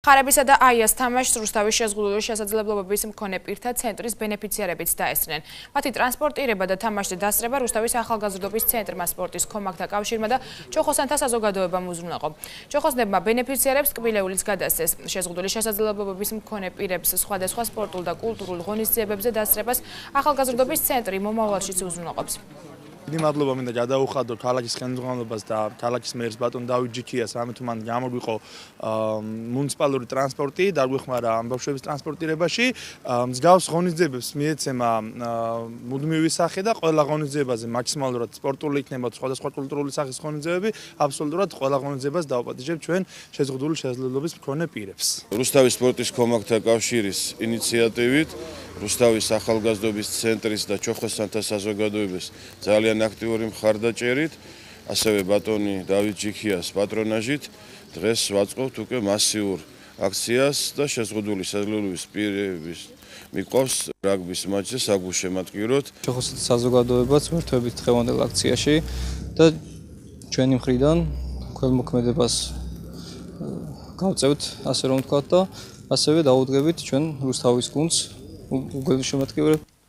ხარებისა და აიას თამაშს რუსთავის შეზღუდული შესაძლებლობების მქონე პირთა ცენტრის ბენეფიციარებიც დაესწრნენ. მათი ტრანსპორტირება და თამაშზე დასწრება რუსთავის ახალგაზრდობის ცენტრმა, სპორტის ქომაგთა კავშირმა და ჩოხოსანთა საზოგადოებამ უზრუნველყო. ჩოხოსნებმა ბენეფიციარებს კბილეულიც გადასცეს. შეზღუდული შესაძლებლობების მქონე პირებს სხვადასხვა სპორტულ და კულტურულ ღონისძიებებზე დასწრებას ახალგაზრდობის ცენტრი მომავალშიც უზრუნველყოფს. დიდი მადლობა მინდა გადაუხადო ქალაქის ხელმძღვანელობას და ქალაქის მერს ბატონ დავით ჯიქიას, რამე თუ მან გამოგვიყო მუნიციპალური ტრანსპორტი, დაგვეხმარა ბავშვების ტრანსპორტირებაში. მსგავს ღონისძიებებს მიეცემა მუდმივი სახე და ყველა ღონისძიებაზე მაქსიმალურად სპორტული იქნება სხვადასხვა კულტურული სახის ღონისძიებები, აბსოლუტურად ყველა ღონისძიებას დავაპატიჟებთ ჩვენ შეზღუდული შესაძლებლობის მქონე პირებს. რუსთავის სპორტის ქომაგთა კავშირის ინიციატივით რუსთავის ახალგაზრდობის ცენტრის და ჩოხოსანთა საზოგადოების ძალიან აქტიური მხარდაჭერით, ასევე ბატონი დავით ჯიქიას პატრონაჟით დღეს ვაწყობთ უკვე მასიურ აქციას და შეზღუდული შესაძლებლობის პირების მიყავს რაგბის მატჩზე საგუშე მატკივროთ. ჩოხოსანთა საზოგადოებაც მერთვებით დღევანდელ აქციაში და ჩვენი მხრიდან ქველმოქმედებას გავწევთ, ასე რომ ვთქვათ და ასევე დავუდგებით ჩვენ რუსთავის გუნდს უგებელ შემატკივრებს.